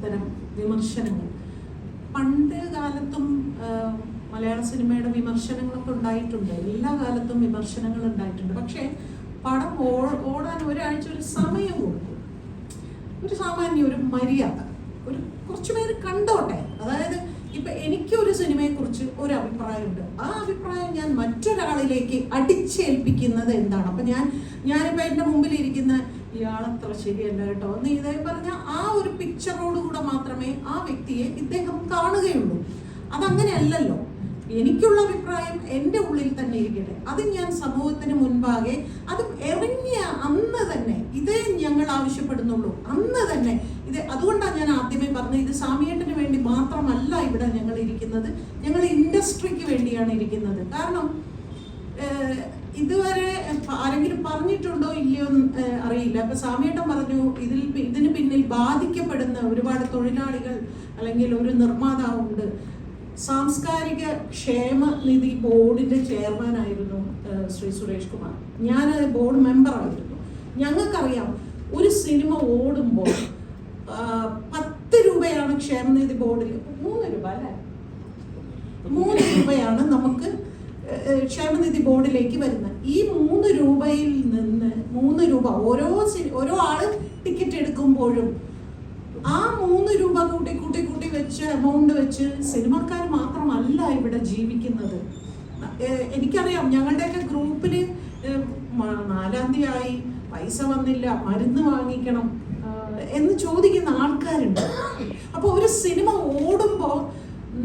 ഇത്തരം വിമർശനങ്ങൾ. പണ്ട് കാലത്തും മലയാള സിനിമയുടെ വിമർശനങ്ങളൊക്കെ ഉണ്ടായിട്ടുണ്ട്, എല്ലാ കാലത്തും വിമർശനങ്ങൾ ഉണ്ടായിട്ടുണ്ട്. പക്ഷേ പടം ഓടാൻ ഒരാഴ്ച ഒരു സമയം കൊടുക്കും, ഒരു സാമാന്യ ഒരു മര്യാദ, കുറച്ചു പേര് കണ്ടോട്ടെ. അതായത് ഇപ്പം എനിക്കൊരു സിനിമയെക്കുറിച്ച് ഒരു അഭിപ്രായമുണ്ട്, ആ അഭിപ്രായം ഞാൻ മറ്റൊരാളിലേക്ക് അടിച്ചേൽപ്പിക്കുന്നത് എന്താണ്? അപ്പം ഞാനിപ്പോൾ എൻ്റെ മുമ്പിലിരിക്കുന്ന ഇയാളത്ര ശരിയല്ല കേട്ടോ എന്ന് ഇതേ പറഞ്ഞ ആ ഒരു പിക്ചറോടുകൂടെ മാത്രമേ ആ വ്യക്തിയെ ഇദ്ദേഹം കാണുകയുള്ളൂ. അതങ്ങനെയല്ലല്ലോ. എനിക്കുള്ള അഭിപ്രായം എൻ്റെ ഉള്ളിൽ തന്നെ ഇരിക്കട്ടെ, അത് ഞാൻ സമൂഹത്തിന് മുൻപാകെ അത് ഇറങ്ങിയ അന്ന് തന്നെ ഇതേ ഞങ്ങൾ ആവശ്യപ്പെടുന്നുള്ളൂ, അന്ന് തന്നെ ഇത്. അതുകൊണ്ടാണ് ഞാൻ ആദ്യമേ പറഞ്ഞത്, ഇത് സാമിയേട്ടന് വേണ്ടി മാത്രമല്ല ഇവിടെ ഞങ്ങൾ ഇരിക്കുന്നത്, ഞങ്ങൾ ഇൻഡസ്ട്രിക്ക് വേണ്ടിയാണ് ഇരിക്കുന്നത്. കാരണം ഇതുവരെ ആരെങ്കിലും പറഞ്ഞിട്ടുണ്ടോ ഇല്ലയോ അറിയില്ല. ഇപ്പൊ സാമിയേട്ടൻ പറഞ്ഞു ഇതിന് പിന്നിൽ ബാധിക്കപ്പെടുന്ന ഒരുപാട് തൊഴിലാളികൾ അല്ലെങ്കിൽ ഒരു നിർമ്മാതാവുണ്ട്. സാംസ്കാരിക ക്ഷേമനിധി ബോർഡിന്റെ ചെയർമാനായിരുന്നു ശ്രീ സുരേഷ് കുമാർ. ഞാൻ ബോർഡ് മെമ്പറായിരുന്നു. ഞങ്ങൾക്കറിയാം ഒരു സിനിമ ഓടുമ്പോൾ 10 രൂപയാണ് ക്ഷേമനിധി ബോർഡിൽ, 3 രൂപ അല്ലേ, 3 രൂപയാണ് നമുക്ക് ക്ഷേമനിധി ബോർഡിലേക്ക് വരുന്നത്. ഈ 3 രൂപയിൽ നിന്ന് 3 രൂപ ഓരോ ആള് ടിക്കറ്റ് എടുക്കുമ്പോഴും ആ 3 രൂപ കൂട്ടി വെച്ച് എമൗണ്ട് വെച്ച് സിനിമക്കാർ മാത്രമല്ല ഇവിടെ ജീവിക്കുന്നത്. എനിക്കറിയാം ഞങ്ങളുടെയൊക്കെ ഗ്രൂപ്പില് 4-ാം തീയതി ആയി, പൈസ വന്നില്ല, മരുന്ന് വാങ്ങിക്കണം എന്ന് ചോദിക്കുന്ന ആൾക്കാരുണ്ട്. അപ്പോൾ ഒരു സിനിമ ഓടുമ്പോൾ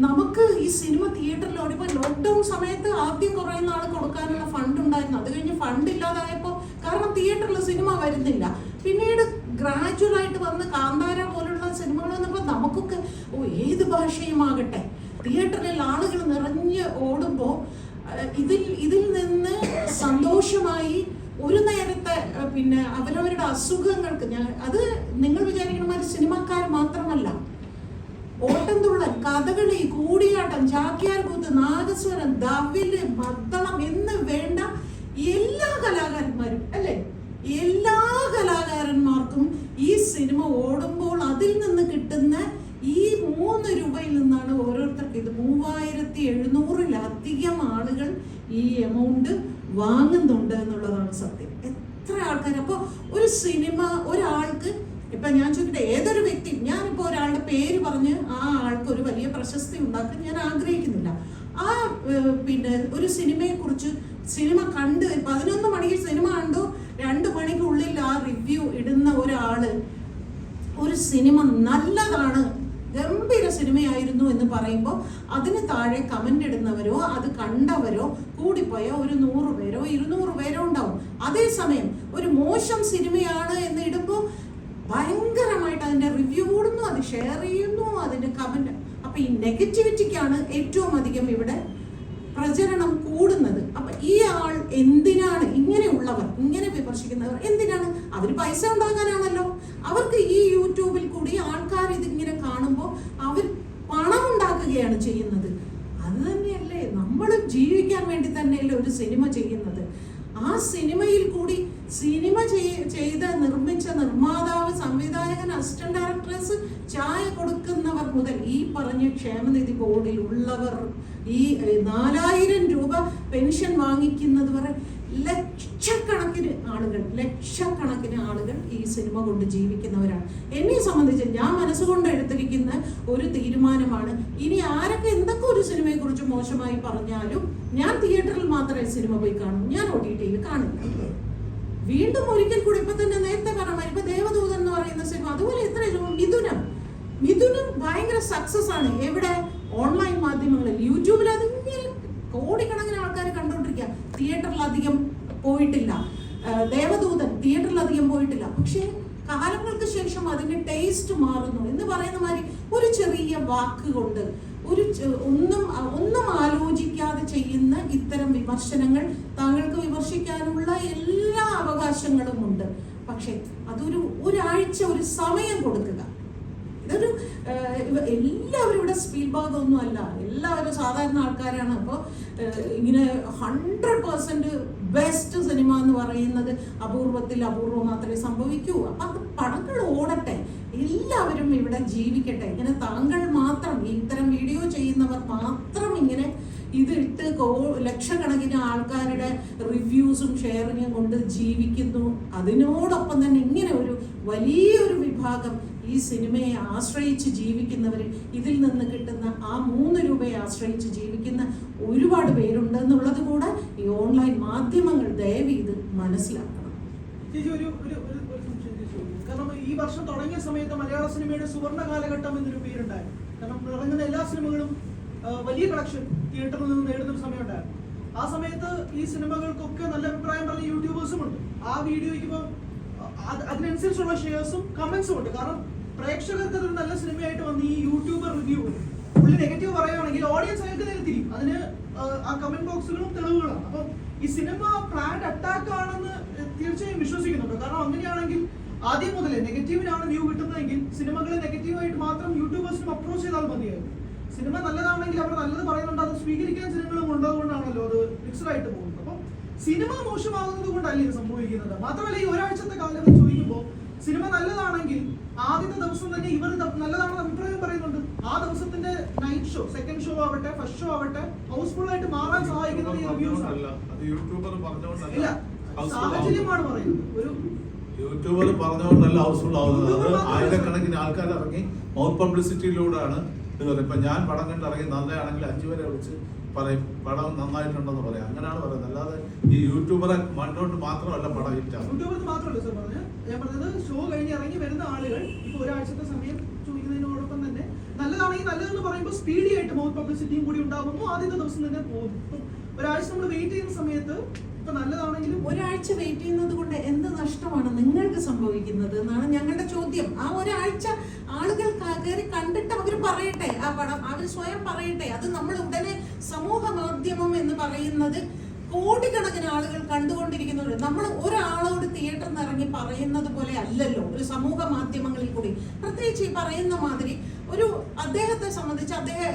നമുക്ക് ഈ സിനിമ തിയേറ്ററിൽ ഓടിപ്പോൾ ലോക്ക്ഡൗൺ സമയത്ത് ആദ്യം കുറേ നാൾ കൊടുക്കാനുള്ള ഫണ്ട് ഉണ്ടായിരുന്നു. അത് കഴിഞ്ഞ് ഫണ്ട് ഇല്ലാതായപ്പോൾ, കാരണം തിയേറ്ററിൽ സിനിമ വരുന്നില്ല, പിന്നീട് ഗ്രാജുവലായിട്ട് വന്ന് കാന്താര പോലുള്ള സിനിമകൾ വന്നപ്പോൾ നമുക്കൊക്കെ ഏത് ഭാഷയുമാകട്ടെ തിയേറ്ററിൽ ആളുകൾ നിറഞ്ഞ് ഓടുമ്പോൾ ഇതിൽ നിന്ന് സന്തോഷമായി ഒരു നേരത്തെ പിന്നെ അവരവരുടെ അസുഖങ്ങൾക്ക് അത് നിങ്ങൾ വിചാരിക്കണമാതിരി സിനിമക്കാർ മാത്രമല്ല, ഓട്ടംതുള്ളൽ, കഥകളി, കൂടിയാട്ടം, ചാക്യാർകൂത്ത്, നാദസ്വരം, ദവില്, മദ്ദളം എന്ന് വേണ്ട എല്ലാ കലാകാരന്മാരും അല്ലെ, എല്ലാ കലാകാരന്മാർക്കും ഈ സിനിമ ഓടുമ്പോൾ അതിൽ നിന്ന് കിട്ടുന്ന ഈ 3 രൂപയിൽ നിന്നാണ് ഓരോരുത്തർക്ക് ഇത് 3700-ലധികം ആളുകൾ ഈ എമൗണ്ട് വാങ്ങുന്നുണ്ട് എന്നുള്ളതാണ് സത്യം. എത്ര ആൾക്കാർ. അപ്പോൾ ഒരു സിനിമ ഒരാൾക്ക്, ഇപ്പൊ ഞാൻ ചോദിക്കട്ടെ, ഏതൊരു വ്യക്തി, ഞാനിപ്പോ ഒരാളുടെ പേര് പറഞ്ഞ് ആ ആൾക്ക് ഒരു വലിയ പ്രശസ്തി ഉണ്ടാക്കാൻ ഞാൻ ആഗ്രഹിക്കുന്നില്ല. ആ പിന്നെ ഒരു സിനിമയെ കുറിച്ച് സിനിമ കണ്ട് 11 മണിക്ക് സിനിമ കണ്ടു, 2 മണിക്കുള്ളിൽ ആ റിവ്യൂ ഇടുന്ന ഒരാള് ഒരു സിനിമ നല്ലതാണ്, ഗംഭീര സിനിമയായിരുന്നു എന്ന് പറയുമ്പോൾ അതിന് താഴെ കമന്റ് ഇടുന്നവരോ അത് കണ്ടവരോ കൂടിപ്പോയോ ഒരു 100 പേരോ 200 പേരോ ഉണ്ടാവും. അതേസമയം ഒരു മോശം സിനിമയാണ് എന്ന് ഇടുമ്പോൾ ഭയങ്കരമായിട്ട് അതിന്റെ റിവ്യൂ കൂടുന്നു, അത് ഷെയർ ചെയ്യുന്നു, അതിന്റെ കമന്റ്. അപ്പൊ ഈ നെഗറ്റിവിറ്റിക്കാണ് ഏറ്റവും അധികം ഇവിടെ പ്രചരണം കൂടുന്നത്. അപ്പൊ ഈ ആൾ എന്തിനാണ് ഇങ്ങനെയുള്ളവർ, ഇങ്ങനെ വിമർശിക്കുന്നവർ എന്തിനാണ്? അവർ പൈസ ഉണ്ടാക്കാനാണല്ലോ. അവർക്ക് ഈ യൂട്യൂബിൽ കൂടി ആൾക്കാർ ഇതിങ്ങനെ കാണുമ്പോൾ അവർ പണം ഉണ്ടാക്കുകയാണ് ചെയ്യുന്നത്. അത് തന്നെയല്ലേ നമ്മൾ ജീവിക്കാൻ വേണ്ടി തന്നെയല്ലേ ഒരു സിനിമ ചെയ്യുന്നത്. ആ സിനിമയിൽ കൂടി സിനിമ നിർമ്മിച്ച നിർമ്മാതാവ്, സംവിധായകൻ, അസിസ്റ്റന്റ് ഡയറക്ടേഴ്സ്, ചായ കൊടുക്കുന്നവർ മുതൽ ഈ പറഞ്ഞ ക്ഷേമനിധി ബോർഡിൽ ഉള്ളവർ, ഈ 4000 രൂപ പെൻഷൻ വാങ്ങിക്കുന്നത് വരെ ലക്ഷക്കണക്കിന് ആളുകൾ ഈ സിനിമ കൊണ്ട് ജീവിക്കുന്നവരാണ്. എന്നെ സംബന്ധിച്ച് ഞാൻ മനസ്സുകൊണ്ട് എടുത്തിരിക്കുന്ന ഒരു തീരുമാനമാണ്, ഇനി ആരൊക്കെ എന്തൊക്കെ ഒരു സിനിമയെ കുറിച്ച് മോശമായി പറഞ്ഞാലും ഞാൻ തിയേറ്ററിൽ മാത്രമേ സിനിമ പോയി കാണും, ഞാൻ OTT-യിൽ കാണില്ല. വീണ്ടും ഒരിക്കൽ കൂടി, ഇപ്പൊ തന്നെ നേരത്തെ പറഞ്ഞ ഇപ്പൊ ദേവദൂതൻ എന്ന് പറയുന്ന സിനിമ, അതുപോലെ എത്രയും മിഥുനം ഭയങ്കര സക്സസ് ആണ്. എവിടെ? ഓൺലൈൻ മാധ്യമങ്ങളിൽ, യൂട്യൂബിൽ അതിങ്ങനെ കോടിക്കണക്കിന് ആൾക്കാർ കണ്ടോണ്ടിരിക്കുക. തിയേറ്ററിലധികം പോയിട്ടില്ല. ദേവദൂതൻ തിയേറ്ററിലധികം പോയിട്ടില്ല. പക്ഷേ കാലങ്ങൾക്ക് ശേഷം അതിന്റെ ടേസ്റ്റ് മാറുന്നു എന്ന് പറയുന്ന മാതിരി ഒരു ചെറിയ വാക്ക് കൊണ്ട് ഒന്നും ആലോചിക്കാതെ ചെയ്യുന്ന ഇത്തരം വിമർശനങ്ങൾ, താങ്കൾക്ക് വിമർശിക്കാനുള്ള എല്ലാ അവകാശങ്ങളും ഉണ്ട്. പക്ഷെ ഒരാഴ്ച ഒരു സമയം കൊടുക്കുക. ഇതൊരു എല്ലാവരും ഇവിടെ സ്പീൽബർഗ് ഒന്നും അല്ല, എല്ലാവരും സാധാരണ ആൾക്കാരാണ്. അപ്പോൾ ഇങ്ങനെ 100% ബെസ്റ്റ് സിനിമ എന്ന് പറയുന്നത് അപൂർവത്തിൽ അപൂർവം മാത്രമേ സംഭവിക്കൂ. അപ്പം അത് പടങ്ങൾ ഓടട്ടെ. എല്ലാവരും ഇവിടെ ജീവിക്കട്ടെ. ഇങ്ങനെ താങ്കൾ മാത്രം, ഇത്തരം വീഡിയോ ചെയ്യുന്നവർ മാത്രം ഇങ്ങനെ ഇതിട്ട് ലക്ഷക്കണക്കിന് ആൾക്കാരുടെ റിവ്യൂസും ഷെയറിങ്ങും കൊണ്ട് ജീവിക്കുന്നു. അതിനോടൊപ്പം തന്നെ ഇങ്ങനെ ഒരു വലിയൊരു വിഭാഗം ഈ സിനിമയെ ആശ്രയിച്ച് ജീവിക്കുന്നവർ, ഇതിൽ നിന്ന് കിട്ടുന്ന ആ 3 രൂപയെ ആശ്രയിച്ച് ജീവിക്കുന്ന ഒരുപാട് പേരുണ്ട് എന്നുള്ളത് കൂടെ ഈ ഓൺലൈൻ മാധ്യമങ്ങൾ ദയവ് ഇത് മനസ്സിലാക്കണം. കാരണം ഈ വർഷം തുടങ്ങിയ സമയത്ത് മലയാള സിനിമയുടെ സുവർണ്ണ കാലഘട്ടം എന്നൊരു പേരുണ്ടായിരുന്നു. കാരണം ഇറങ്ങുന്ന എല്ലാ സിനിമകളും വലിയ കളക്ഷൻ തിയേറ്ററിൽ നിന്ന് നേടുന്ന ഒരു സമയമുണ്ടായിരുന്നു. ആ സമയത്ത് ഈ സിനിമകൾക്കൊക്കെ നല്ല അഭിപ്രായം പറഞ്ഞ യൂട്യൂബേഴ്സും ഉണ്ട്. ആ വീഡിയോയ്ക്ക് ഇപ്പോൾ അതിനനുസരിച്ചുള്ള ഷെയർസും കമന്റ്സും ഉണ്ട്. കാരണം പ്രേക്ഷകർക്ക് അതൊരു നല്ല സിനിമയായിട്ട് വന്ന് ഈ യൂട്യൂബർ റിവ്യൂ പുള്ളി നെഗറ്റീവ് പറയുകയാണെങ്കിൽ ഓഡിയൻസ് അയാൾക്ക് നേരെ തിരിയും. അതിന് ആ കമന്റ് ബോക്സുകളും തെളിവുകളാണ്. അപ്പം ഈ സിനിമ പ്ലാൻഡ് അറ്റാക്ക് ആണെന്ന് തീർച്ചയായും വിശ്വസിക്കുന്നുണ്ട്. കാരണം അങ്ങനെയാണെങ്കിൽ ആദ്യം മുതലേ നെഗറ്റീവിനാണ് വ്യൂ കിട്ടുന്നതെങ്കിൽ സിനിമകളെ നെഗറ്റീവായിട്ട് മാത്രം യൂട്യൂബേഴ്സിനും അപ്രോച്ച് ചെയ്താൽ മതിയായിരുന്നു. സിനിമ നല്ലതാണെങ്കിൽ അവർ നല്ലത് പറയുന്നുണ്ട്, അത് സ്വീകരിക്കാൻ ജനങ്ങളും ഉള്ളതുകൊണ്ടാണല്ലോ അത് മിക്സഡ് ആയിട്ട് പോകുന്നത്. അപ്പം സിനിമ മോശമാകുന്നത് കൊണ്ടല്ല ഇത് സംഭവിക്കുന്നത്. മാത്രമല്ല ഈ ഒരാഴ്ചത്തെ കാലം ചോദിക്കുമ്പോൾ സിനിമ നല്ലതാണെങ്കിൽ ആദ്യത്തെ ദിവസം തന്നെ ഇവർ നല്ലതാണെന്ന് അഭിപ്രായം പറയുന്നുണ്ട്. ആ ദിവസത്തിന്റെ നൈറ്റ് ഷോ, സെക്കൻഡ് ഷോ ആവട്ടെ, ഫസ്റ്റ് ഷോ ആവട്ടെ, ഹൗസ്ഫുൾ ആയിട്ട് മാറാൻ സഹായിക്കുന്നത് ഈ റിവ്യൂസ് ഇല്ല, സാഹചര്യമാണ് പറയുന്നത്. ഒരു യൂട്യൂബർ പറഞ്ഞുകൊണ്ടല്ല ഹൗസ്ഫുൾ ആവുന്നത്. അത് ആയിരക്കണക്കിന് ആൾക്കാർ ഇറങ്ങി മൗത്ത് പബ്ലിസിറ്റിയിലൂടെയാണ് ഇത് പറയുന്നത്. ഇപ്പൊ ഞാൻ പടം കണ്ട് ഇറങ്ങി നല്ലതാണെങ്കിൽ 5 പേരെ വിളിച്ച് പറയും പടം നന്നായിട്ടുണ്ടെന്ന് പറയാം. അങ്ങനെയാണ് പറയുന്നത്. അല്ലാതെ ഈ യൂട്യൂബറെ കണ്ടുകൊണ്ട് മാത്രമല്ല പടം ഹിറ്റാണ്. യൂട്യൂബർക്ക് മാത്രമല്ല സാർ പറഞ്ഞത്. ഞാൻ പറഞ്ഞത് ഷോ കഴിഞ്ഞ് ഇറങ്ങി വരുന്ന ആളുകൾ ഇപ്പൊ ഒരാഴ്ചത്തെ സമയം ചോദിക്കുന്നതിനോടൊപ്പം തന്നെ നല്ലതാണെങ്കിൽ നല്ലതെന്ന് പറയുമ്പോൾ സ്പീഡി ആയിട്ട് മൗത്ത് പബ്ലിസിറ്റിയും കൂടി ഉണ്ടാകുമ്പോൾ ആദ്യത്തെ ദിവസം തന്നെ പോകും. ഒരാഴ്ച നമ്മൾ വെയിറ്റ് ചെയ്യുന്ന സമയത്ത് നല്ലതാണെങ്കിലും ഒരാഴ്ച വെയിറ്റ് ചെയ്യുന്നത് കൊണ്ട് എന്ത് നഷ്ടമാണ് നിങ്ങൾക്ക് സംഭവിക്കുന്നത് എന്നാണ് ഞങ്ങളുടെ ചോദ്യം. ആ ഒരാഴ്ച ആളുകൾ കയറി കണ്ടിട്ട് അവർ പറയട്ടെ, ആ പടം അവർ സ്വയം പറയട്ടെ. അത് നമ്മൾ ഉടനെ സമൂഹ മാധ്യമം എന്ന് പറയുന്നത് കോടിക്കണക്കിന് ആളുകൾ കണ്ടുകൊണ്ടിരിക്കുന്നുണ്ട്. നമ്മൾ ഒരാളോട് തിയേറ്ററിൽ നിന്ന് ഇറങ്ങി പറയുന്നത് പോലെ അല്ലല്ലോ ഒരു സമൂഹ മാധ്യമങ്ങളിൽ കൂടി. പ്രത്യേകിച്ച് ഈ പറയുന്ന മാതിരി ഒരു അദ്ദേഹത്തെ സംബന്ധിച്ച് അദ്ദേഹം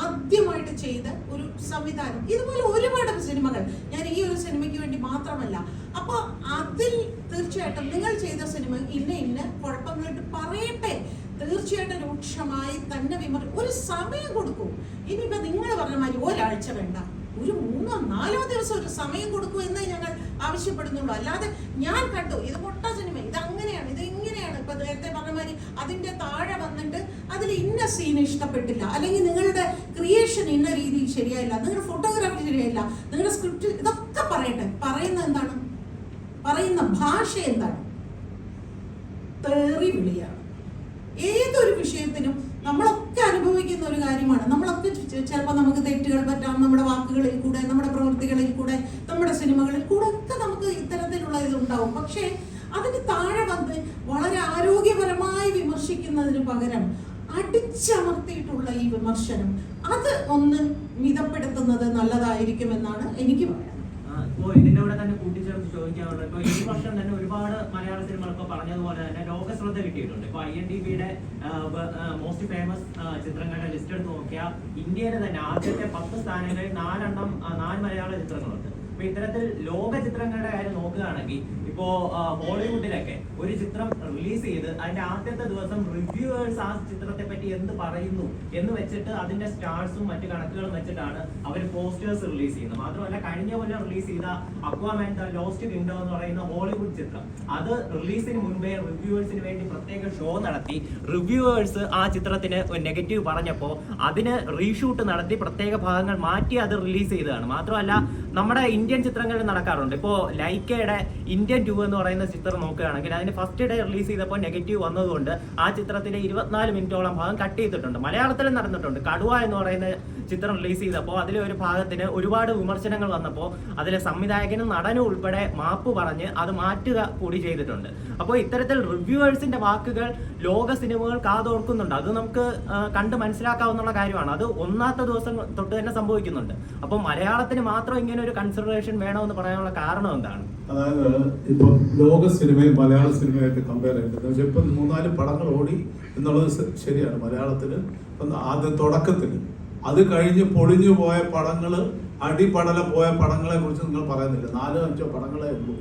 ആദ്യമായിട്ട് ചെയ്ത ഒരു സംവിധാനം, ഇതുപോലെ ഒരുപാട് സിനിമകൾ, ഞാൻ ഈ ഒരു സിനിമയ്ക്ക് വേണ്ടി മാത്രമല്ല. അപ്പൊ അതിൽ തീർച്ചയായിട്ടും നിങ്ങൾ ചെയ്ത സിനിമ ഇന്ന കുഴപ്പങ്ങളായിട്ട് പറയട്ടെ. തീർച്ചയായിട്ടും രൂക്ഷമായി തന്നെ ഒരു സമയം കൊടുക്കൂ. ഇനിയിപ്പോ നിങ്ങൾ പറഞ്ഞ മാതിരി ഒരാഴ്ച വേണ്ട, ഒരു 3-4 ദിവസം ഒരു സമയം കൊടുക്കൂ എന്നേ ഞങ്ങൾ ആവശ്യപ്പെടുന്നുള്ളൂ. അല്ലാതെ ഞാൻ കണ്ടു ഇത് പൊട്ട സിനിമ, ഇത് അങ്ങനെയാണ്, ഇത് ഇങ്ങനെയാണ്, ഇപ്പൊ നേരത്തെ പറഞ്ഞ മാതിരി അതിന്റെ താഴെ വന്നിട്ട് അതിൽ ഇന്ന സീൻ ഇഷ്ടപ്പെട്ടില്ല, അല്ലെങ്കിൽ നിങ്ങളുടെ ക്രിയേഷൻ ഇന്ന രീതിയിൽ ശരിയായില്ല, നിങ്ങളുടെ ഫോട്ടോഗ്രാഫി ശരിയായില്ല, നിങ്ങളുടെ സ്ക്രിപ്റ്റ്, ഇതൊക്കെ പറയട്ടെ. പറയുന്ന എന്താണ്? പറയുന്ന ഭാഷ എന്താണ്? തെറി വിളിയാണ്. ഏതൊരു വിഷയത്തിനും നമ്മളൊക്കെ അനുഭവിക്കുന്ന ഒരു കാര്യമാണ്. നമ്മളൊക്കെ ചിലപ്പോൾ നമുക്ക് തെറ്റുകൾ പറ്റാം, നമ്മുടെ വാക്കുകളിൽ കൂടെ, നമ്മുടെ പ്രവൃത്തികളിൽ കൂടെ, നമ്മുടെ സിനിമകളിൽ കൂടെ ഒക്കെ നമുക്ക് ഇത്തരത്തിലുള്ള ഇതുണ്ടാവും. പക്ഷേ അതിന് താഴെ വന്ന് വളരെ ആരോഗ്യപരമായി വിമർശിക്കുന്നതിന് പകരം അടിച്ചമർത്തിയിട്ടുള്ള ഈ വിമർശനം അത് ഒന്ന് മിതപ്പെടുത്തുന്നത് നല്ലതായിരിക്കുമെന്നാണ് എനിക്ക് പറയാം. ഇപ്പോൾ ഇതിന്റെ കൂടെ തന്നെ കൂട്ടിച്ചേർത്ത് ചോദിക്കാറുള്ളത്, ഇപ്പൊ ഈ വർഷം തന്നെ ഒരുപാട് മലയാള സിനിമകൾ ഇപ്പൊ പറഞ്ഞതുപോലെ തന്നെ ലോക ശ്രദ്ധ കിട്ടിയിട്ടുണ്ട്. ഇപ്പൊ IMDbയുടെ മോസ്റ്റ് ഫേമസ് ചിത്രങ്ങളുടെ ലിസ്റ്റ് എടുത്ത് നോക്കിയാൽ ഇന്ത്യയിലെ തന്നെ ആദ്യത്തെ 10 സ്ഥാനങ്ങളിൽ 4 മലയാള ചിത്രങ്ങളുണ്ട്. അപ്പൊ ഇത്തരത്തിൽ ലോക ചിത്രങ്ങളുടെ കാര്യം നോക്കുകയാണെങ്കിൽ ഇപ്പോ ബോളിവുഡിലൊക്കെ ഒരു ചിത്രം റിലീസ് ചെയ്ത് അതിന്റെ ആദ്യത്തെ ദിവസം റിവ്യൂവേഴ്സ് ആ ചിത്രത്തെ പറ്റി എന്ത് പറയുന്നു എന്ന് വെച്ചിട്ട് അതിന്റെ സ്റ്റാർസും മറ്റു കണക്കുകളും വെച്ചിട്ടാണ് അവർ പോസ്റ്റേഴ്സ് റിലീസ് ചെയ്യുന്നത്. മാത്രമല്ല കഴിഞ്ഞ കൊല്ലം റിലീസ് ചെയ്ത അക്വാമാൻ ദ ലോസ്റ്റ് കിങ്ഡം എന്ന് പറയുന്ന ഹോളിവുഡ് ചിത്രം, അത് റിലീസിന് മുൻപേ റിവ്യൂവേഴ്സിന് വേണ്ടി പ്രത്യേക ഷോ നടത്തി. റിവ്യൂവേഴ്സ് ആ ചിത്രത്തിന് നെഗറ്റീവ് പറഞ്ഞപ്പോൾ അതിന് റീഷൂട്ട് നടത്തി പ്രത്യേക ഭാഗങ്ങൾ മാറ്റി അത് റിലീസ് ചെയ്തതാണ്. മാത്രമല്ല നമ്മുടെ ഇന്ത്യൻ ചിത്രങ്ങളിൽ നടക്കാറുണ്ട്. ഇപ്പോൾ ലൈക്കയുടെ ഇന്ത്യൻ 2 എന്ന് പറയുന്ന ചിത്രം നോക്കുകയാണെങ്കിൽ അതിന് ഫസ്റ്റ് ഡേ റിലീസ് ചെയ്തപ്പോൾ നെഗറ്റീവ് വന്നതുകൊണ്ട് ആ ചിത്രത്തിന്റെ 24 മിനിറ്റോളം ഭാഗം കട്ട് ചെയ്തിട്ടുണ്ട്. മലയാളത്തിലും നടന്നിട്ടുണ്ട്. കടുവ എന്ന് പറയുന്ന ചിത്രം റിലീസ് ചെയ്തപ്പോൾ അതിലെ ഒരു ഭാഗത്തിന് ഒരുപാട് വിമർശനങ്ങൾ വന്നപ്പോൾ അതിലെ സംവിധായകനും നടനും ഉൾപ്പെടെ മാപ്പ് പറഞ്ഞ് അത് മാറ്റുക കൂടി ചെയ്തിട്ടുണ്ട്. അപ്പോൾ ഇത്തരത്തിൽ റിവ്യൂവേഴ്സിന്റെ വാക്കുകൾ ലോക സിനിമകൾ കാതോർക്കുന്നുണ്ട്. അത് നമുക്ക് കണ്ട് മനസ്സിലാക്കാവുന്ന കാര്യമാണ്. അത് ഒന്നാമത്തെ ദിവസം തൊട്ട് തന്നെ സംഭവിക്കുന്നുണ്ട്. അപ്പോൾ മലയാളത്തിന് മാത്രം ഇങ്ങനെ ഒരു കൺസിഡറേഷൻ വേണമെന്ന് പറയാനുള്ള കാരണം എന്താണ്? അതായത് ഇപ്പൊ ലോക സിനിമയും മലയാള സിനിമയായിട്ട് കമ്പയർ ചെയ്യുന്നത് ഇപ്പൊ 3-4 പടങ്ങൾ ഓടി എന്നുള്ളത് ശരിയാണ്. മലയാളത്തില് ആദ്യ തുടക്കത്തിൽ അത് കഴിഞ്ഞ് പൊളിഞ്ഞു പോയ പടങ്ങള്, അടിപടല പോയ പടങ്ങളെ കുറിച്ച് നിങ്ങൾ പറയുന്നില്ല. 4-5 പടങ്ങളെ ഉള്ളൂ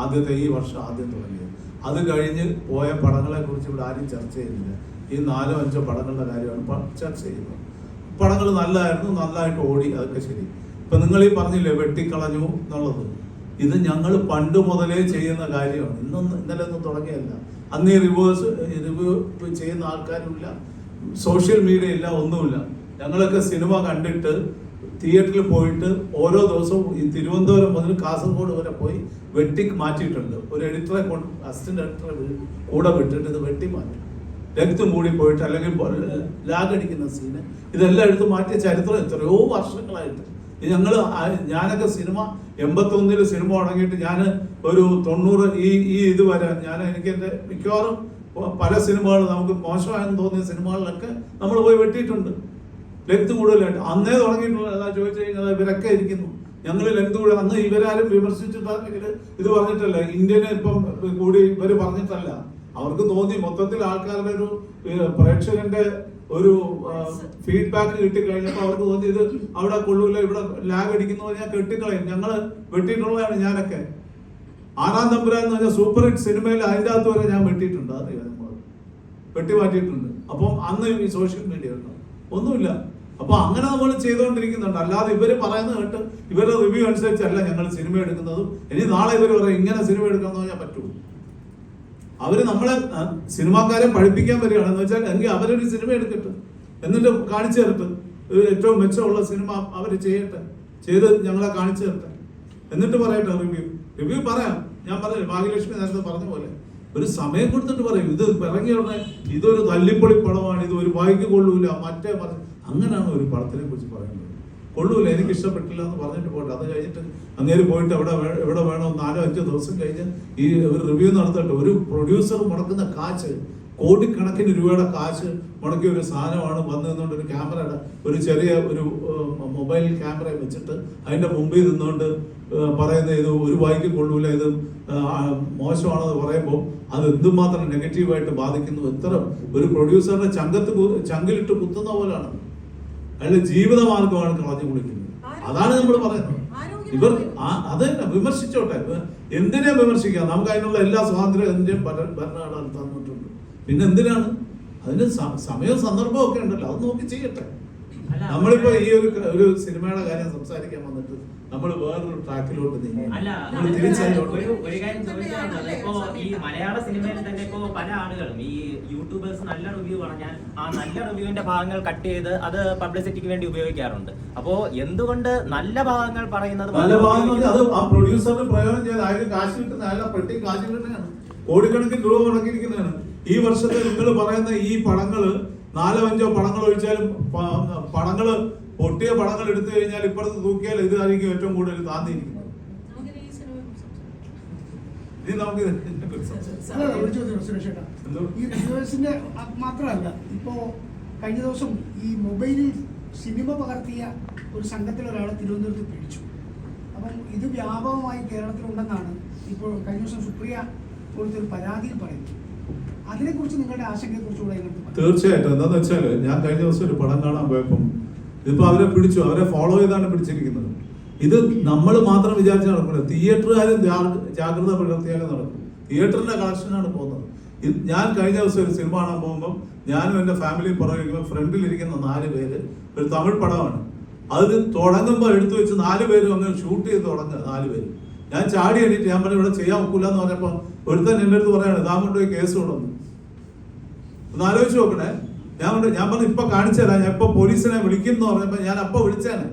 ആദ്യത്തെ ഈ വർഷം ആദ്യം തുടങ്ങിയത്. അത് കഴിഞ്ഞ് പോയ പടങ്ങളെ കുറിച്ച് ഇവിടെ ആരും ചർച്ച ചെയ്യുന്നില്ല. ഈ 4-5 പടങ്ങളുടെ കാര്യമാണ് ചർച്ച ചെയ്യുന്നത്. പടങ്ങൾ നല്ലതായിരുന്നു, നല്ലതായിട്ട് ഓടി, അതൊക്കെ ശരി. ഇപ്പൊ നിങ്ങൾ ഈ പറഞ്ഞില്ലേ വെട്ടിക്കളഞ്ഞു എന്നുള്ളത്, ഇത് ഞങ്ങൾ പണ്ട് മുതലേ ചെയ്യുന്ന കാര്യമാണ്. ഇന്നലെ ഒന്നും തുടങ്ങിയല്ല. അന്ന് ഈ റിവ്യൂ ചെയ്യുന്ന ആൾക്കാരുമില്ല, സോഷ്യൽ മീഡിയ ഇല്ല, ഒന്നുമില്ല. ഞങ്ങളൊക്കെ സിനിമ കണ്ടിട്ട് തിയേറ്ററിൽ പോയിട്ട് ഓരോ ദിവസവും ഈ തിരുവനന്തപുരം മുതൽ കാസർഗോഡ് വരെ പോയി വെട്ടി മാറ്റിയിട്ടുണ്ട്. ഒരു എഡിറ്ററെ കൊണ്ട്, അസിസ്റ്റന്റ് എഡിറ്ററെ കൂടെ വിട്ടിട്ട് ഇത് വെട്ടി മാറ്റി, രക്തം കൂടി പോയിട്ട് അല്ലെങ്കിൽ ലാഗ് അടിക്കുന്ന സീന് ഇതെല്ലാം എടുത്ത് മാറ്റിയ ചരിത്രം എത്രയോ വർഷങ്ങളായിട്ട്. ഞാനൊക്കെ സിനിമ 81 സിനിമ തുടങ്ങിയിട്ട് ഞാൻ ഒരു 90 ഈ ഇതുവരെ എനിക്ക് എൻ്റെ മിക്കവാറും പല സിനിമകൾ നമുക്ക് മോശമായെന്ന് തോന്നിയ സിനിമകളിലൊക്കെ നമ്മൾ പോയി വെട്ടിയിട്ടുണ്ട്. ലെങ്ത് കൂടുതലായിട്ട് അന്നേ തുടങ്ങിയിട്ടുള്ള ചോദിച്ചു കഴിഞ്ഞാൽ ഇവരൊക്കെ ഇരിക്കുന്നു. ഞങ്ങൾ ലെങ്ത് കൂടുതൽ, അന്ന് ഇവരാരും വിമർശിച്ചിട്ടാണെങ്കിൽ ഇത് പറഞ്ഞിട്ടല്ല, ഇന്ത്യനെ ഇപ്പം കൂടി ഇവര് പറഞ്ഞിട്ടല്ല, അവർക്ക് തോന്നി മൊത്തത്തിൽ ആൾക്കാരുടെ ഒരു പ്രേക്ഷകന്റെ ഒരു ഫീഡ്ബാക്ക് കിട്ടിക്കഴിഞ്ഞപ്പോൾ അവർക്ക് തോന്നി ഇത് അവിടെ കൊള്ളൂല, ഇവിടെ ലാഗ് അടിക്കുന്നു, ഞാൻ കെട്ടിക്കളയും. ഞങ്ങള് വെട്ടിയിട്ടുള്ളതാണ്. ഞാനൊക്കെ ആറാം തമ്പുരാൻ എന്ന് പറഞ്ഞാൽ സൂപ്പർ ഹിറ്റ് സിനിമയിൽ അതിൻ്റെ അകത്ത് വരെ ഞാൻ വെട്ടിയിട്ടുണ്ട്, അറിയാം, നമ്മൾ വെട്ടി മാറ്റിയിട്ടുണ്ട്. അപ്പം അന്ന് ഈ സോഷ്യൽ മീഡിയ ഉണ്ടോ ഒന്നുമില്ല. അപ്പൊ അങ്ങനെ നമ്മൾ ചെയ്തുകൊണ്ടിരിക്കുന്നുണ്ട്. അല്ലാതെ ഇവര് പറയുന്നത് കേട്ട് ഇവരുടെ റിവ്യൂ അനുസരിച്ചല്ല ഞങ്ങൾ സിനിമ എടുക്കുന്നതും. ഇനി നാളെ ഇവർ പറയും ഇങ്ങനെ സിനിമ എടുക്കാന്ന് പറഞ്ഞാൽ പറ്റുമോ? അവര് നമ്മളെ സിനിമാക്കാരെ പഠിപ്പിക്കാൻ വരികയാണെന്ന് വെച്ചാൽ എങ്കിൽ അവരൊരു സിനിമ എടുക്കട്ടെ, എന്നിട്ട് കാണിച്ചു തരട്ടെ, ഏറ്റവും മെച്ചമുള്ള സിനിമ അവര് ചെയ്യട്ടെ, ചെയ്ത് ഞങ്ങളെ കാണിച്ചു തരട്ടെ, എന്നിട്ട് പറയട്ടെ റിവ്യൂ പറയാം. ഞാൻ പറഞ്ഞു ഭാഗ്യലക്ഷ്മി നേരത്തെ പറഞ്ഞ പോലെ ഒരു സമയം കൊടുത്തിട്ട് പറയും ഇത് ഇറങ്ങിയ ഉടനെ ഇതൊരു തല്ലിപ്പൊളി പടമാണ്, ഇത് ഒരു വായിക്ക് കൊള്ളൂല, മറ്റേ അങ്ങനെയാണ് ഒരു പടത്തിനെ കുറിച്ച് പറയുന്നത്. കൊള്ളൂല, എനിക്ക് ഇഷ്ടപ്പെട്ടില്ല എന്ന് പറഞ്ഞിട്ട് പോട്ടെ. അത് കഴിഞ്ഞിട്ട് അങ്ങേര് പോയിട്ട് എവിടെ വേണോ 4-5 ദിവസം കഴിഞ്ഞ് ഈ ഒരു റിവ്യൂ നടത്തിയിട്ട് ഒരു പ്രൊഡ്യൂസർ മുടക്കുന്ന കാശ്, കോടിക്കണക്കിന് രൂപയുടെ കാശ് മുടക്കിയ ഒരു സാധനമാണ് വന്നു നിന്നുകൊണ്ട് ഒരു ക്യാമറയുടെ ഒരു ചെറിയ ഒരു മൊബൈൽ ക്യാമറ വെച്ചിട്ട് അതിന്റെ മുമ്പിൽ നിന്നുകൊണ്ട് പറയുന്ന ഇത് ഒരു വായിക്ക് കൊള്ളൂല, ഇത് മോശമാണെന്ന് പറയുമ്പോൾ അത് എന്തുമാത്രം നെഗറ്റീവായിട്ട് ബാധിക്കുന്നു. എത്ര ഒരു പ്രൊഡ്യൂസറുടെ ചങ്കിലിട്ട് കുത്തുന്ന പോലെയാണ്, അയാളുടെ ജീവിതമാർഗമാണ് കളഞ്ഞു കുളിക്കുന്നത്. അതാണ് നമ്മൾ പറയുന്നത്. ഇവർ അത് തന്നെ വിമർശിച്ചോട്ടെ, എന്തിനെ വിമർശിക്കാം, നമുക്ക് അതിനുള്ള എല്ലാ സ്വാതന്ത്ര്യവും ഇന്ത്യൻ ഭരണഘടന തന്നിട്ടുണ്ട്. പിന്നെ എന്തിനാണ് അതിന് സമയവും സന്ദർഭവും ഒക്കെ ഉണ്ടല്ലോ, അത് നോക്കി ചെയ്യട്ടെ. നമ്മളിപ്പോ ഈ ഒരു സിനിമയുടെ കാര്യം സംസാരിക്കാൻ വന്നിട്ട് നമ്മൾ വേറൊരു ട്രാക്കിലോട്ട് നീങ്ങി. ഒരു കാര്യം ചോദിച്ചാൽ ഇപ്പോ ഈ മലയാള സിനിമയിൽ തന്നെ ഇപ്പോ പല ആളുകളും ഈ യൂട്യൂബേഴ്സ് നല്ല റിവ്യൂ പറഞ്ഞാൽ ആ നല്ല റിവ്യൂവിന്റെ ഭാഗങ്ങൾ കട്ട് ചെയ്ത് അത് പബ്ലിസിറ്റിക്ക് വേണ്ടി ഉപയോഗിക്കാറുണ്ട്. അപ്പോ എന്തുകൊണ്ട് നല്ല ഭാഗങ്ങൾ പറയുന്നത്, നല്ല ഭാഗങ്ങൾ അത് ആ പ്രൊഡ്യൂസറിന് പ്രയോജനം ചെയ്ത് അതിന് കാശ് കിട്ടുന്ന അയാളെ പെട്ടി കാശ് കിട്ടുന്നതാണ്, കോടിക്കണക്കിന് രൂപ മുടക്കിയിരിക്കുന്നതാണ്. ഈ വർഷത്തെ നിങ്ങൾ പറയുന്ന ഈ പടങ്ങള് 4-5 പടങ്ങൾ ഒഴിച്ചാലും പടങ്ങള് പൊട്ടിയ പടങ്ങൾ എടുത്തു കഴിഞ്ഞാൽ ഇപ്പുറത്ത് തൂക്കിയാൽ ഇതായിരിക്കും ഏറ്റവും കൂടുതൽ താന്നിരിക്കുന്നത്. ഇനി നമുക്ക് മാത്രമല്ല, ഇപ്പോ കഴിഞ്ഞ ദിവസം ഈ മൊബൈലിൽ സിനിമ പകർത്തിയ ഒരു സംഘത്തിൽ ഒരാളെ തിരുവനന്തപുരത്ത് പിടിച്ചു. അപ്പം ഇത് വ്യാപകമായി കേരളത്തിലുണ്ടെന്നാണ് ഇപ്പോൾ കഴിഞ്ഞ ദിവസം സുപ്രിയ കൊടുത്തൊരു പരാതിയിൽ പറയുന്നത്. അതിനെക്കുറിച്ച് നിങ്ങളുടെ ആശങ്കയെക്കുറിച്ചുകൂടെ? തീർച്ചയായിട്ടും. എന്താന്ന് വെച്ചാല് ഞാൻ കഴിഞ്ഞ ദിവസം ഒരു പടം കാണാൻ പോയപ്പം ഇതിപ്പോ അവരെ പിടിച്ചു, അവരെ ഫോളോ ചെയ്താണ് പിടിച്ചിരിക്കുന്നത്. ഇത് നമ്മൾ മാത്രം വിചാരിച്ച് നടക്കില്ല, തിയേറ്ററുകാരും ജാഗ്രത പുലർത്തിയാലും നടക്കും. തിയേറ്ററിന്റെ കളക്ഷനാണ് പോകുന്നത്. ഞാൻ കഴിഞ്ഞ ദിവസം ഒരു സിനിമ കാണാൻ പോകുമ്പോൾ ഞാനും എൻ്റെ ഫാമിലി പുറകിൽ ഫ്രണ്ടിലിരിക്കുന്ന 4 പേര് ഒരു തമിഴ് പടമാണ്. അത് തുടങ്ങുമ്പോൾ എടുത്തു വെച്ച് 4 പേരും അങ്ങ് ഷൂട്ട് ചെയ്ത് തുടങ്ങുക. 4 പേര് ഞാൻ ചാടി എണീറ്റ് ഞാൻ പറഞ്ഞു ഇവിടെ ചെയ്യാൻ ഒക്കില്ല എന്ന് പറഞ്ഞപ്പോൾ ഒരുത്തൻ എൻ്റെ അടുത്ത് പറയാണ് ഇതാ കൊണ്ടുപോയി കേസ് കൊണ്ടുവന്നു. ഒന്ന് ആലോചിച്ച് നോക്കണേ. ഞാൻ പറഞ്ഞു ഇപ്പൊ കാണിച്ചു തരാം, ഞാൻ ഇപ്പൊ പോലീസിനെ വിളിക്കും എന്ന് പറഞ്ഞപ്പോ ഞാൻ അപ്പൊ വിളിച്ചേനെ.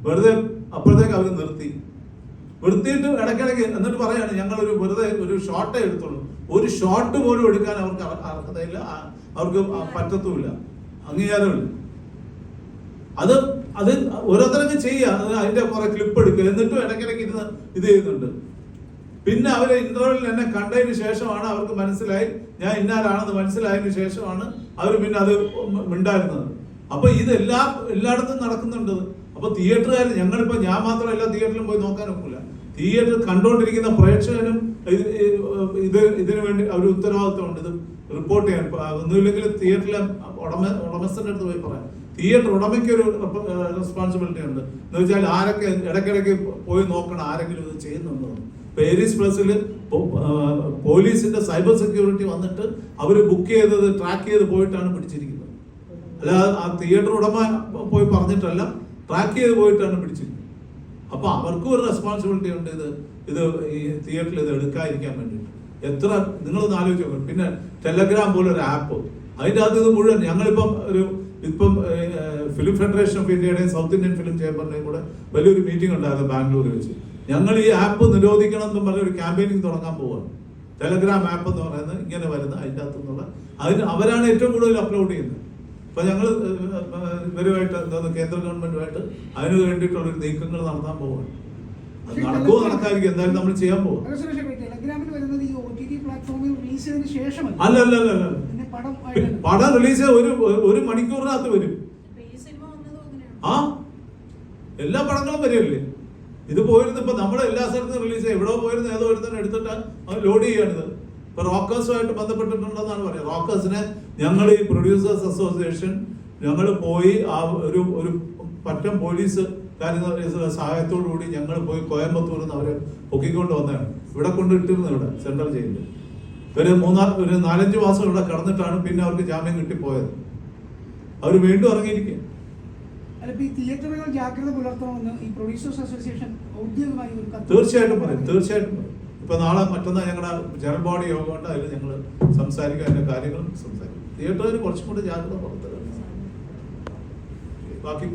വെറുതെ അപ്പോഴത്തേക്ക് അവർ നിർത്തിയിട്ട് ഇടയ്ക്കിടയ്ക്ക് എന്നിട്ട് പറയാണ് ഞങ്ങളൊരു വെറുതെ ഒരു ഷോട്ടേ എടുത്തുള്ളൂ, ഒരു ഷോട്ട് പോലും എടുക്കാൻ അവർക്ക് അർഹതയില്ല, അവർക്ക് പറ്റത്തുമില്ല, അംഗീകാരമില്ല. അത് ഓരോരുത്തരൊക്കെ ചെയ്യുക, അതിന്റെ കുറെ ക്ലിപ്പ് എടുക്കുക, എന്നിട്ടും ഇടയ്ക്കിടയ്ക്ക് ഇരുന്ന് ഇത് ചെയ്യുന്നുണ്ട്. പിന്നെ അവരെ ഇന്റർവ്യൂവിൽ എന്നെ കണ്ടതിന് ശേഷമാണ് അവർക്ക് മനസ്സിലായി ഞാൻ ഇന്നാരാണെന്ന് മനസ്സിലായതിനു ശേഷമാണ് അവർ പിന്നെ അത് മിണ്ടായിരുന്നത്. അപ്പൊ ഇത് എല്ലായിടത്തും നടക്കുന്നുണ്ട്. അപ്പൊ തിയേറ്ററുകാർ ഞങ്ങളിപ്പോ ഞാൻ മാത്രം എല്ലാ തിയേറ്ററിലും പോയി നോക്കാൻ ഒക്കില്ല. തിയേറ്റർ കണ്ടുകൊണ്ടിരിക്കുന്ന പ്രേക്ഷകനും ഇതിനു വേണ്ടി ഒരു ഉത്തരവാദിത്വമുണ്ട്, ഇത് റിപ്പോർട്ട് ചെയ്യാൻ. ഒന്നുമില്ലെങ്കിൽ തിയേറ്ററിലെ ഉടമസ്ഥന്റെ അടുത്ത് പോയി പറയാം. തിയേറ്റർ ഉടമയ്ക്ക് ഒരു റെസ്പോൺസിബിലിറ്റി ഉണ്ട് എന്ന് വെച്ചാൽ ആരൊക്കെ ഇടയ്ക്കിടയ്ക്ക് പോയി നോക്കണം ആരെങ്കിലും ഇത് ചെയ്യുന്നുണ്ടോ. പേരീസ് പ്ലസിൽ പോലീസിന്റെ സൈബർ സെക്യൂരിറ്റി വന്നിട്ട് അവർ ബുക്ക് ചെയ്തത് ട്രാക്ക് ചെയ്ത് പോയിട്ടാണ് പിടിച്ചിരിക്കുന്നത്. അല്ലാതെ ആ തിയേറ്റർ ഉടമ പോയി പറഞ്ഞിട്ടല്ല, ട്രാക്ക് ചെയ്ത് പോയിട്ടാണ് പിടിച്ചിരിക്കുന്നത്. അപ്പൊ അവർക്കും ഒരു റെസ്പോൺസിബിലിറ്റി ഉണ്ട് ഇത് ഈ തിയേറ്ററിൽ ഇത് എടുക്കാതിരിക്കാൻ വേണ്ടിയിട്ട്. എത്ര നിങ്ങളൊന്ന് ആലോചിച്ച് നോക്കണം. പിന്നെ ടെലഗ്രാം പോലെ ഒരു ആപ്പ്, അതിൻ്റെ അകത്ത് ഇത് മുഴുവൻ ഞങ്ങളിപ്പം ഫിലിം ഫെഡറേഷൻ ഓഫ് ഇന്ത്യയുടെയും സൗത്ത് ഇന്ത്യൻ ഫിലിം ചേംബറിന്റെയും കൂടെ വലിയൊരു മീറ്റിംഗ് ഉണ്ടായിരുന്നു ബാംഗ്ലൂരിൽ വെച്ച്. ഞങ്ങൾ ഈ ആപ്പ് നിരോധിക്കണം എന്നും പറഞ്ഞ ഒരു ക്യാമ്പയിനിങ് തുടങ്ങാൻ പോവുകയാണ്. ടെലഗ്രാം ആപ്പ് എന്ന് പറയുന്നത് ഇങ്ങനെ വരുന്ന അതിൻ്റെ അകത്തുനിന്നുള്ള അവരാണ് ഏറ്റവും കൂടുതൽ അപ്ലോഡ് ചെയ്യുന്നത്. അപ്പൊ ഞങ്ങൾ ഇവരുമായിട്ട് കേന്ദ്ര ഗവൺമെന്റുമായിട്ട് അതിന് വേണ്ടിയിട്ടുള്ള ഒരു നീക്കങ്ങൾ നടത്താൻ പോവുകയാണ്. അത് നടക്കുമോ നടക്കാതിരിക്കും, എന്തായാലും നമ്മൾ ചെയ്യാൻ പോവാം. അല്ല പടം റിലീസ് ഒരു മണിക്കൂറിനകത്ത് വരും. ആ എല്ലാ പടങ്ങളും വരികയല്ലേ. ഇത് പോയിരുന്നു ഇപ്പൊ നമ്മുടെ എല്ലാ സ്ഥലത്തും റിലീസ് ചെയ്യും. എവിടെ പോയിരുന്നു ഏതോ ഒരുത്തന്നെ എടുത്തിട്ട് അത് ലോഡ് ചെയ്യാണിത്. ഇപ്പൊ റോക്കേഴ്സുമായിട്ട് ബന്ധപ്പെട്ടിട്ടുണ്ടെന്നാണ് പറയുന്നത്. റോക്കേഴ്സിനെ ഞങ്ങൾ ഈ പ്രൊഡ്യൂസേഴ്സ് അസോസിയേഷൻ ഞങ്ങൾ പോയി ആ ഒരു പറ്റം പോലീസ് സഹായത്തോടു കൂടി ഞങ്ങൾ പോയി കോയമ്പത്തൂരിൽ നിന്ന് അവരെ പൊക്കിക്കൊണ്ട് വന്നതാണ്. ഇവിടെ കൊണ്ട് ഇട്ടിരുന്നു, ഇവിടെ സെൻട്രൽ ജയിലിൽ ഒരു 4-5 മാസം ഇവിടെ കിടന്നിട്ടാണ് പിന്നെ അവർക്ക് ജാമ്യം കിട്ടിപ്പോയത്. അവർ വീണ്ടും ഇറങ്ങിയിരിക്കുക. തിയേറ്ററുകൾ ജാഗ്രത പുലർത്തണമെന്ന് ഈ പ്രൊഡ്യൂസേഴ്സ് അസോസിയേഷൻ ഔദ്യോഗികമായി തീർച്ചയായിട്ടും പറയും. ഇപ്പൊ നാളെ മറ്റന്നാൾ ഞങ്ങളുടെ ജനറൽ ബോഡി യോഗം ഉണ്ട്, അതിൽ ഞങ്ങൾ സംസാരിക്കും, അതിന്റെ കാര്യങ്ങളും സംസാരിക്കും. തിയേറ്ററിന് കുറച്ചും കൂടി ജാഗ്രത പുറത്തുക. ബാക്കി